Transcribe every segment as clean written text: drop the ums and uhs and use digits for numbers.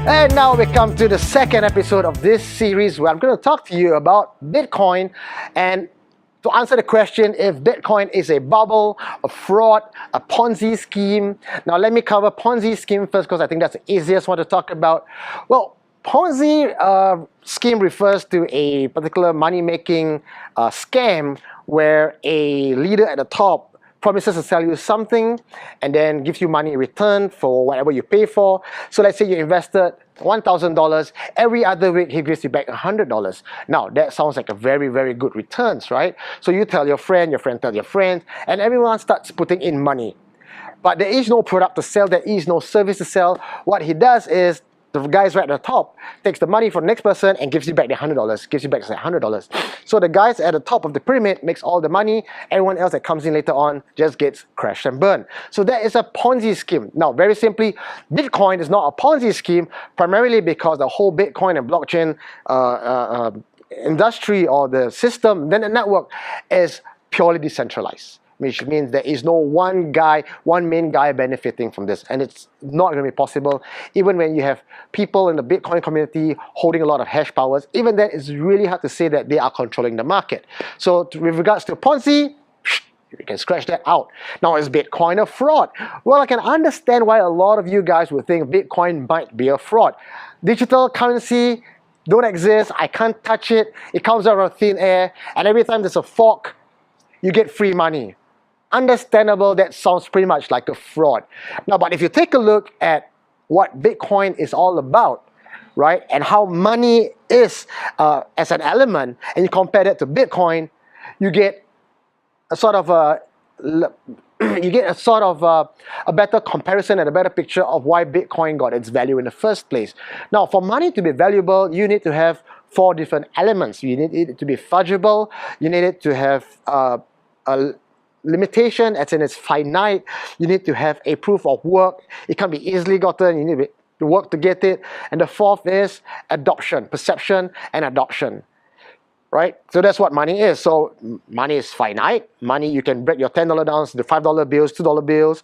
And now we come to the second episode of this series where I'm going to talk to you about Bitcoin and to answer the question if Bitcoin is a bubble, a fraud, a Ponzi scheme. Now let me cover Ponzi scheme first because I think that's the easiest one to talk about. Well, Ponzi scheme refers to a particular money-making scam where a leader at the top promises to sell you something and then gives you money in return for whatever you pay for. So let's say you invested $1,000, every other week he gives you back $100. Now that sounds like a very, very good returns, right? So you tell your friend tells your friend, and everyone starts putting in money. But there is no product to sell, there is no service to sell. What he does is, the guys right at the top takes the money from the next person and gives you back the $100, gives you back say $100. So the guys at the top of the pyramid makes all the money, everyone else that comes in later on just gets crashed and burned. So that is a Ponzi scheme. Now, very simply, Bitcoin is not a Ponzi scheme, primarily because the whole Bitcoin and blockchain industry or the system, then the network is purely decentralized, which means there is no one main guy benefiting from this, and it's not going to be possible. Even when you have people in the Bitcoin community holding a lot of hash powers, even then it's really hard to say that they are controlling the market. So with regards to Ponzi, you can scratch that out. Now, is Bitcoin a fraud? Well, I can understand why a lot of you guys would think Bitcoin might be a fraud. Digital currency don't exist, I can't touch it, it comes out of thin air, and every time there's a fork, you get free money. Understandable, that sounds pretty much like a fraud. Now, but if you take a look at what Bitcoin is all about, right, and how money is as an element, and you compare that to Bitcoin, you get a sort of a better comparison and a better picture of why Bitcoin got its value in the first place. Now, for money to be valuable, you need to have 4 different elements. You need it to be fungible. You need it to have a limitation, as in it's finite. You need to have a proof of work. It can't be easily gotten. You need to work to get it. And the fourth is adoption, perception and adoption, right? So that's what money is. So money is finite. Money, you can break your $10 down to the $5 bills, $2 bills.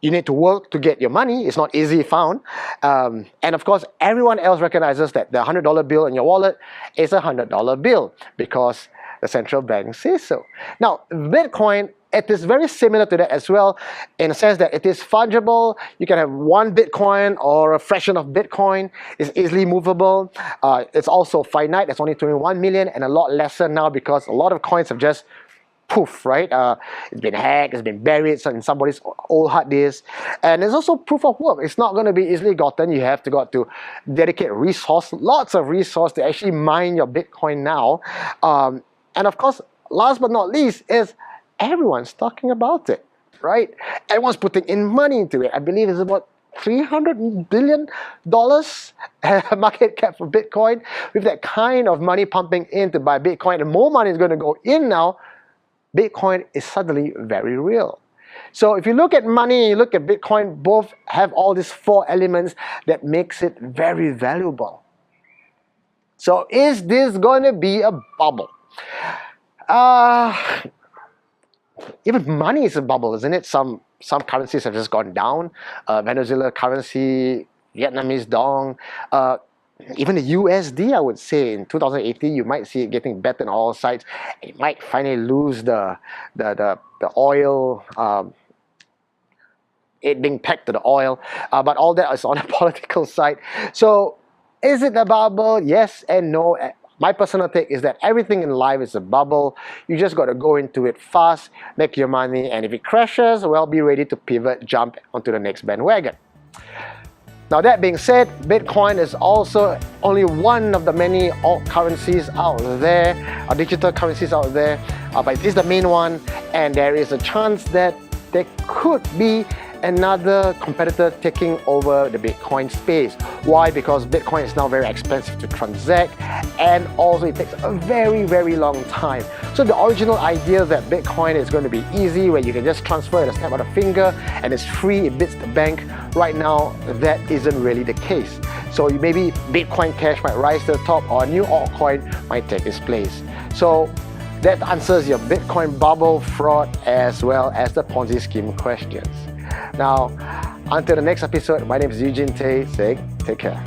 You need to work to get your money. It's not easily found. And of course, everyone else recognizes that the $100 bill in your wallet is a $100 bill because the central bank says so. Now, Bitcoin, it is very similar to that as well, in the sense that it is fungible. You can have 1 Bitcoin or a fraction of Bitcoin. It's easily movable. It's also finite. It's only 21 million and a lot lesser now because a lot of coins have just poof, right? It's been hacked, it's been buried in somebody's old hard disk. And there's also proof of work. It's not going to be easily gotten. You have to go to dedicate resource, lots of resource to actually mine your Bitcoin now. And of course, last but not least is everyone's talking about it, right? Everyone's putting in money into it. I believe it's about $300 billion market cap for Bitcoin. With that kind of money pumping in to buy Bitcoin, and more money is going to go in now, Bitcoin is suddenly very real. So if you look at money, you look at Bitcoin, both have all these 4 elements that makes it very valuable. So is this going to be a bubble? Even money is a bubble, isn't it? Some currencies have just gone down. Venezuela currency, Vietnamese dong, even the USD, I would say in 2018, you might see it getting better on all sides. It might finally lose the oil, it being pegged to the oil, but all that is on the political side. So is it a bubble? Yes and no. My personal take is that everything in life is a bubble. You just got to go into it fast, make your money, and if it crashes, well, be ready to pivot, jump onto the next bandwagon. Now, that being said, Bitcoin is also only one of the many alt currencies out there, digital currencies out there, but it is the main one, and there is a chance that there could be another competitor taking over the Bitcoin space. Why? Because Bitcoin is now very expensive to transact, and also it takes a very, very long time. So the original idea that Bitcoin is going to be easy, where you can just transfer at a snap of a finger and it's free, it beats the bank, right now that isn't really the case. So maybe Bitcoin Cash might rise to the top, or a new altcoin might take its place. So that answers your Bitcoin bubble, fraud, as well as the Ponzi scheme questions. Now, Until the next episode, my name is Eugene Tay saying take care.